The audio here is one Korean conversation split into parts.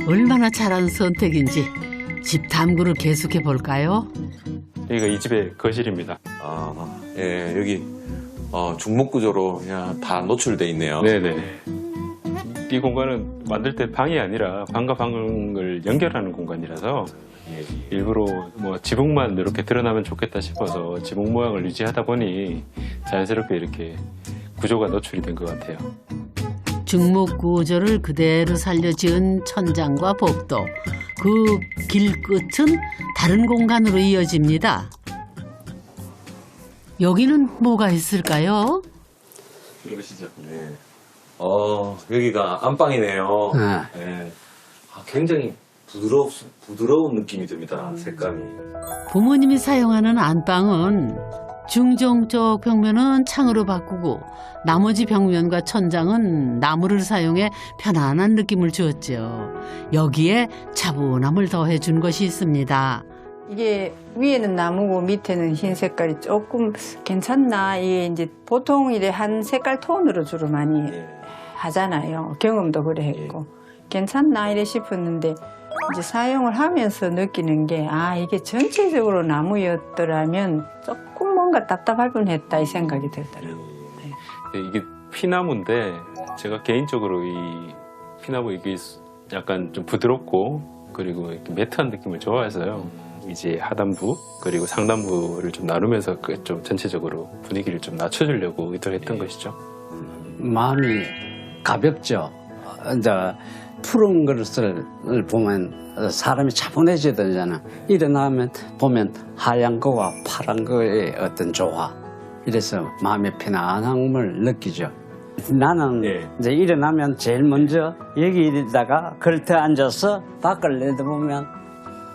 얼마나 잘한 선택인지 집 탐구를 계속해 볼까요? 여기가 이 집의 거실입니다. 아, 예, 여기 중목구조로 그냥 다 노출돼 있네요. 네네. 이 공간은 만들 때 방이 아니라 방과 방을 연결하는 공간이라서 일부러 뭐 지붕만 이렇게 드러나면 좋겠다 싶어서 지붕 모양을 유지하다 보니 자연스럽게 이렇게 구조가 노출이 된 것 같아요. 중목 구조를 그대로 살려 지은 천장과 복도, 그 길 끝은 다른 공간으로 이어집니다. 여기는 뭐가 있을까요? 들어오시죠. 네. 여기가 안방이네요. 네. 굉장히 부드러운 느낌이 듭니다. 색감이. 부모님이 사용하는 안방은 중정 쪽 벽면은 창으로 바꾸고 나머지 벽면과 천장은 나무를 사용해 편안한 느낌을 주었죠. 여기에 차분함을 더해준 것이 있습니다. 이게 위에는 나무고 밑에는 흰 색깔이 조금 괜찮나? 이게 이제 보통 이래 한 색깔 톤으로 주로 많이 하잖아요. 경험도 그래 했고. 괜찮나? 이래 싶었는데 이제 사용을 하면서 느끼는 게 이게 전체적으로 나무였더라면 조금 뭔가 답답할 뻔했다 이 생각이 들더라고요. 네, 이게 피나무인데 제가 개인적으로 이 피나무 이게 약간 좀 부드럽고 그리고 이렇게 매트한 느낌을 좋아해서요. 이제 하단부 그리고 상단부를 좀 나누면서 좀 전체적으로 분위기를 좀 낮춰주려고 의도했던 것이죠. 마음이 가볍죠. 이제 푸른 것을 보면 사람이 차분해지잖아. 일어나면 보면 하얀 거와 파란 거의 어떤 조화. 이래서 마음의 편안함을 느끼죠. 나는 이제 일어나면 제일 먼저 여기다가 걸터 앉아서 밖을 내다보면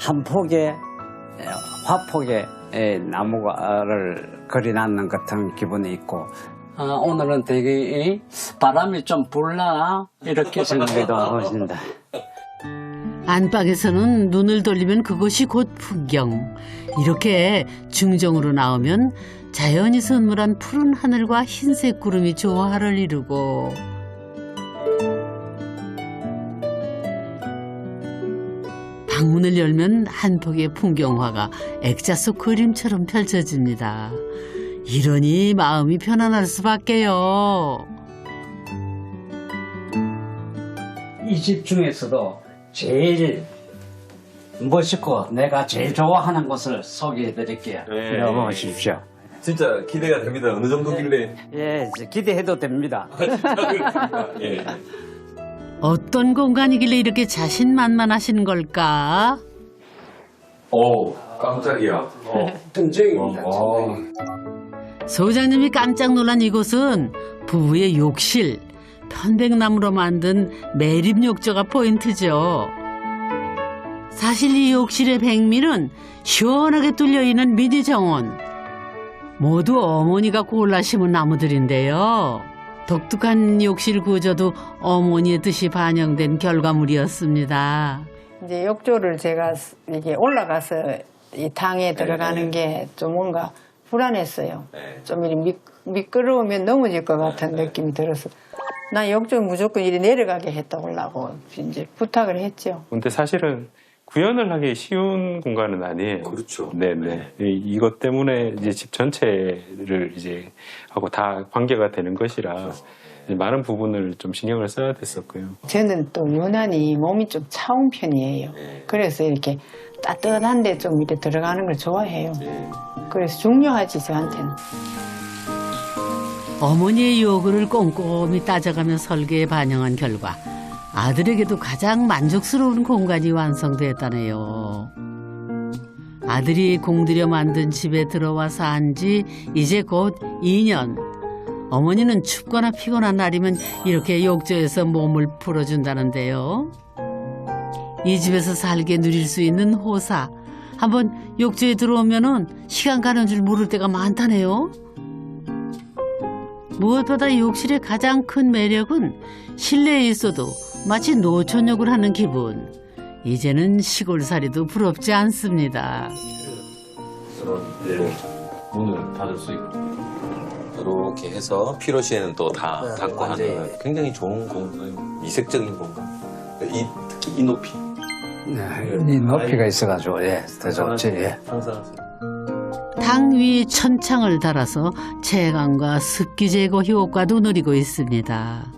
한 폭의 화폭의 나무를 그려놨는 같은 기분이 있고 오늘은 되게 바람이 좀 불나 이렇게 생각이 들어진다. 안방에서는 눈을 돌리면 그것이 곧 풍경. 이렇게 중정으로 나오면 자연이 선물한 푸른 하늘과 흰색 구름이 조화를 이루고 방문을 열면 한 폭의 풍경화가 액자 속 그림처럼 펼쳐집니다. 이러니 마음이 편안할 수밖에요. 이 집 중에서도 제일 멋있고 내가 제일 좋아하는 곳을 소개해 드릴게요. 들어보십시오. 진짜 기대가 됩니다. 어느 정도길래. 예, 이제 기대해도 됩니다. 예. 어떤 공간이길래 이렇게 자신만만하신 걸까? 오, 깜짝이야. 등정입니다. 소장님이 깜짝 놀란 이곳은 부부의 욕실, 편백나무로 만든 매립 욕조가 포인트죠. 사실 이 욕실의 백미는 시원하게 뚫려있는 미니 정원. 모두 어머니가 골라 심은 나무들인데요. 독특한 욕실 구조도 어머니의 뜻이 반영된 결과물이었습니다. 이제 욕조를 제가 이게 올라가서 이 당에 들어가는 게 좀 뭔가 불안했어요. 좀 이렇게 미끄러우면 넘어질 것 같은 느낌이 들어서 나 욕조 무조건 이리 내려가게 해달라고 이제 부탁을 했죠. 근데 사실은 구현을 하기 쉬운 공간은 아니에요. 그렇죠. 네네. 이것 때문에 이제 집 전체를 이제 하고 다 관계가 되는 것이라 이제 많은 부분을 좀 신경을 써야 됐었고요. 저는 또 유난히 몸이 좀 차운 편이에요. 그래서 이렇게 따뜻한데 좀 이렇게 들어가는 걸 좋아해요. 그래서 중요하지 저한테는. 어머니의 요구를 꼼꼼히 따져가며 설계에 반영한 결과 아들에게도 가장 만족스러운 공간이 완성됐다네요. 아들이 공들여 만든 집에 들어와 산 지 이제 곧 2년. 어머니는 춥거나 피곤한 날이면 이렇게 욕조에서 몸을 풀어준다는데요. 이 집에서 살게 누릴 수 있는 호사. 한번 욕조에 들어오면은 시간 가는 줄 모를 때가 많다네요. 무엇보다 욕실의 가장 큰 매력은 실내에 있어도 마치 노천욕을 하는 기분. 이제는 시골살이도 부럽지 않습니다. 문을 닫을 수 있고. 이렇게 해서 필요시에는 또 다 닫고 하는 굉장히 좋은 공간, 이색적인 공간. 이 이 높이. 이 높이가 있어가지고, 예, 더 좋지, 예. 당 위 천창을 달아서 채광과 습기 제거 효과도 누리고 있습니다.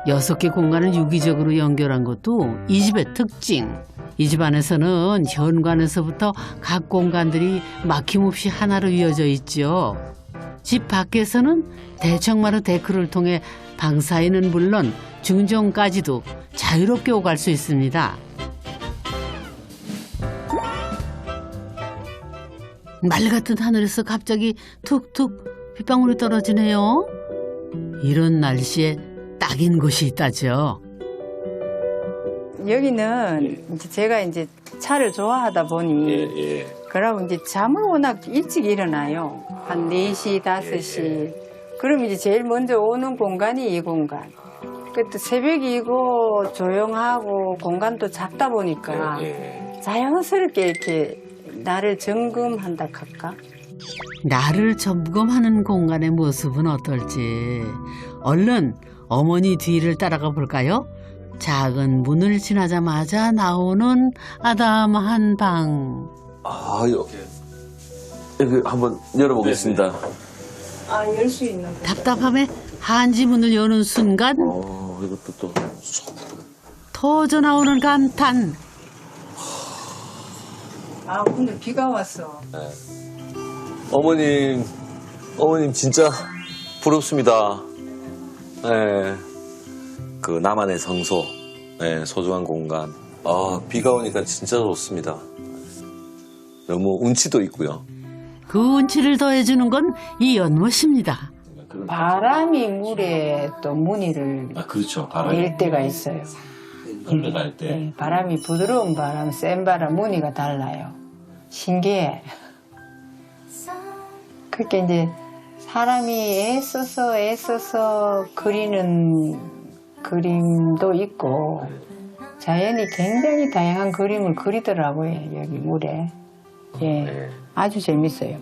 6개 공간을 유기적으로 연결한 것도 이 집의 특징. 이 집 안에서는 현관에서부터 각 공간들이 막힘없이 하나로 이어져 있죠. 집 밖에서는 대청마루 데크를 통해 방 사이는 물론 중정까지도 자유롭게 오갈 수 있습니다. 말 같은 하늘에서 갑자기 툭툭 빗방울이 떨어지네요. 이런 날씨에 딱인 곳이 있다죠. 여기는 이제 제가 이제 차를 좋아하다 보니 그러고 이제 잠을 워낙 일찍 일어나요. 한 4시, 5시. 그럼 이제 제일 먼저 오는 공간이 이 공간. 그또 새벽이고 조용하고 공간도 작다 보니까 자연스럽게 이렇게 나를 점검한다 할까? 나를 점검하는 공간의 모습은 어떨지 얼른 어머니 뒤를 따라가 볼까요? 작은 문을 지나자마자 나오는 아담한 방. 아, 여기 한번 열어보겠습니다. 아, 열 수 있는. 답답함에 한지 문을 여는 순간 이것도 또. 터져 나오는 감탄. 아, 오늘 비가 왔어. 어머님 진짜 부럽습니다. 예. 그 나만의 성소, 예, 소중한 공간. 아, 비가 오니까 진짜 좋습니다. 너무 운치도 있고요. 그 운치를 더해주는 건 이 연못입니다. 바람이 물에 또 무늬를 그렇죠. 낼 때가 있어요. 흘러갈 때. 네, 바람이 부드러운 바람, 센 바람 무늬가 달라요. 신기해. 그렇게 이제 사람이 애써서 그리는 그림도 있고 자연이 굉장히 다양한 그림을 그리더라고요. 여기 물에. 예, 아주 재밌어요.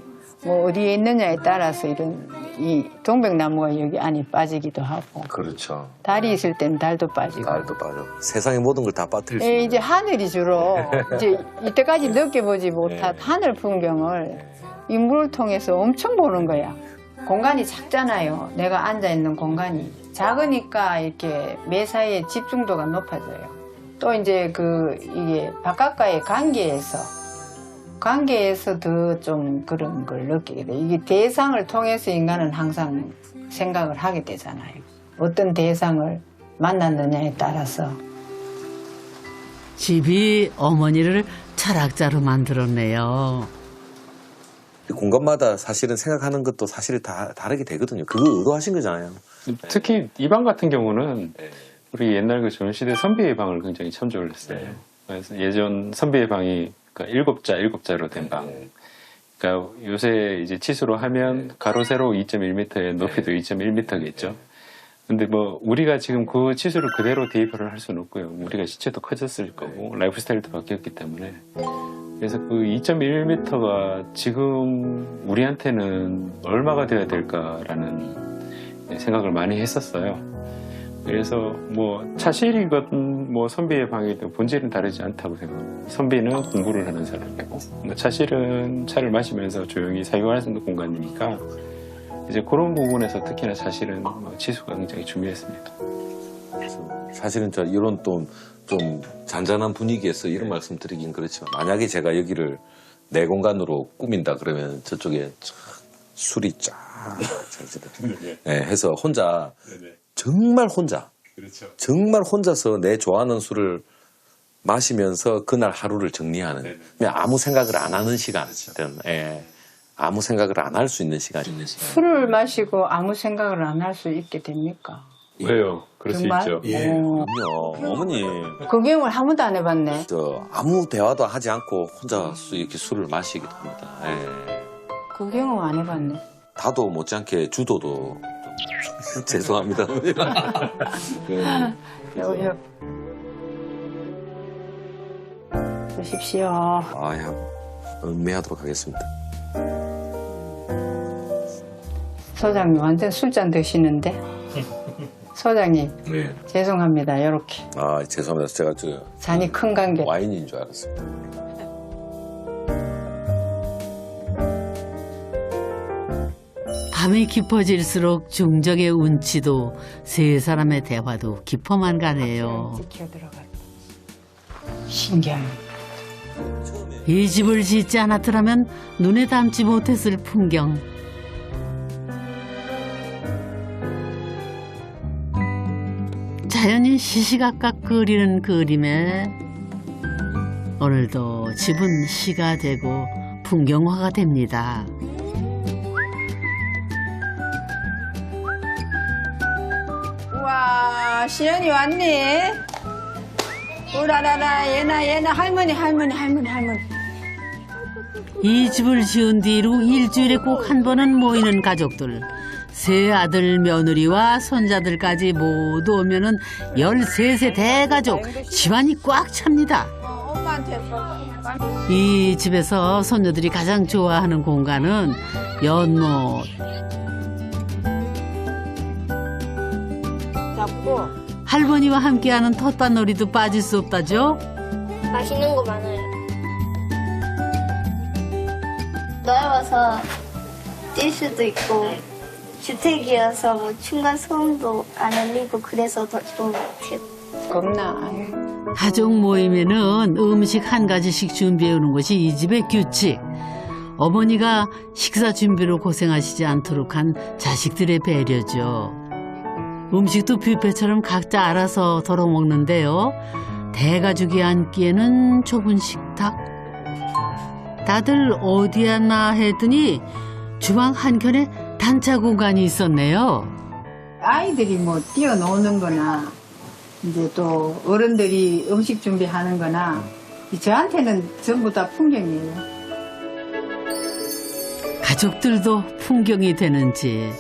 뭐 어디에 있느냐에 따라서 이런 이 동백나무가 여기 안에 빠지기도 하고 그렇죠. 달이 있을 때는 달도 빠지고. 달도 빠져. 세상의 모든 걸 다 빠뜨릴 수 예, 있는. 이제 하늘이 주로 이제 이때까지 느껴보지 못한 하늘 풍경을 이 물을 통해서 엄청 보는 거야. 공간이 작잖아요. 내가 앉아 있는 공간이 작으니까 이렇게 매사에 집중도가 높아져요. 또 이제 이게 바깥과의 관계에서 더 좀 그런 걸 느끼게 돼. 이게 대상을 통해서 인간은 항상 생각을 하게 되잖아요. 어떤 대상을 만났느냐에 따라서. 집이 어머니를 철학자로 만들었네요. 공간마다 사실은 생각하는 것도 사실 다 다르게 되거든요. 그거 의도하신 거잖아요. 특히 이 방 같은 경우는 우리 옛날 그 조선시대 선비의 방을 굉장히 참조를 했어요. 그래서 예전 선비의 방이 그러니까 7자로 된 방. 그러니까 요새 이제 치수로 하면 가로 세로 2.1m에 높이도 2.1m겠죠. 근데 뭐 우리가 지금 그 치수를 그대로 대입을 할 수는 없고요. 우리가 시체도 커졌을 거고 라이프 스타일도 바뀌었기 때문에. 그래서 그 2.1m가 지금 우리한테는 얼마가 돼야 될까라는 생각을 많이 했었어요. 그래서 뭐 차실이건 뭐 선비의 방이든 본질은 다르지 않다고 생각합니다. 선비는 공부를 하는 사람이고 뭐 차실은 차를 마시면서 조용히 사용할 수 있는 공간이니까 이제 그런 부분에서 특히나 차실은 뭐 치수가 굉장히 중요했습니다. 사실은 저 이런 좀 잔잔한 분위기에서 이런 말씀 드리긴 그렇지만 만약에 제가 여기를 내 공간으로 꾸민다 그러면 저쪽에 술이 쫙 해서 혼자 정말 혼자 정말 혼자서 내 좋아하는 술을 마시면서 그날 하루를 정리하는 그냥 아무 생각을 안 하는 시간 아무 생각을 안 할 수 있는 시간. 술을 마시고 아무 생각을 안 할 수 있게 됩니까? 왜요? 그럴 정말? 수 있죠. 그럼요. 어머니 그 경험을 한 번도 안 해봤네. 아무 대화도 하지 않고 혼자 이렇게 술을 마시기도 합니다. 그 경험 안 해봤네. 다도 못지않게 주도도 좀 죄송합니다. 드십시오. 아야 음미하도록 하겠습니다. 소장님 완전 술잔 드시는데? 소장님, 네. 죄송합니다. 요렇게 아, 죄송합니다. 제가 잔이 큰 관계. 와인인 줄 알았습니다. 밤이 깊어질수록 중적의 운치도 세 사람의 대화도 깊어만 가네요. 찍혀 들어갔다. 신기하네. 이 집을 짓지 않았더라면 눈에 담지 못했을 풍경. 자연이 시시각각 그리는 그림에 오늘도 집은 시가 되고 풍경화가 됩니다. 우와, 시연이 왔네. 우라라라, 얘나 할머니. 이 집을 지은 뒤로 일주일에 꼭 한 번은 모이는 가족들. 세 아들 며느리와 손자들까지 모두 오면은 13세 대가족 집안이 꽉 찹니다. 엄마한테 이 집에서 손녀들이 가장 좋아하는 공간은 연못. 잡고 할머니와 함께하는 텃밭놀이도 빠질 수 없다죠. 맛있는 거 많아요. 넓어서 뛸 수도 있고 주택이어서 뭐 층간 소음도 안 울리고 그래서 더 좋은 것 같아요. 겁나. 가족 모임에는 음식 한 가지씩 준비해 오는 것이 이 집의 규칙. 어머니가 식사 준비로 고생하시지 않도록 한 자식들의 배려죠. 음식도 뷔페처럼 각자 알아서 덜어 먹는데요. 대가족이 앉기에는 좁은 식탁. 다들 어디 앉나 했더니 주방 한켠에 단차 공간이 있었네요. 아이들이 뭐 뛰어노는 거나 이제 또 어른들이 음식 준비하는 거나 저한테는 전부 다 풍경이에요. 가족들도 풍경이 되는지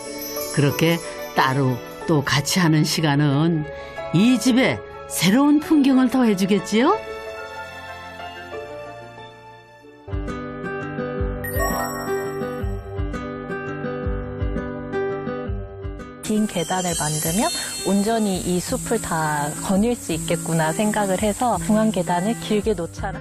그렇게 따로 또 같이 하는 시간은 이 집에 새로운 풍경을 더해주겠지요? 긴 계단을 만들면 온전히 이 숲을 다 거닐 수 있겠구나 생각을 해서 중앙 계단을 길게 놓잖아.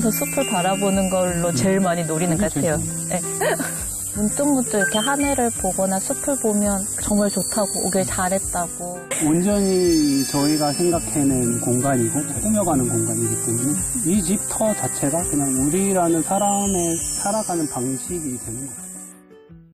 저 숲을 바라보는 걸로 제일 많이 노리는 것 같아요. 네. 문득문득 이렇게 하늘을 보거나 숲을 보면 정말 좋다고, 오길 잘했다고. 온전히 저희가 생각해낸 공간이고 꾸며가는 공간이기 때문에 이 집 터 자체가 그냥 우리라는 사람의 살아가는 방식이 되는 거예요.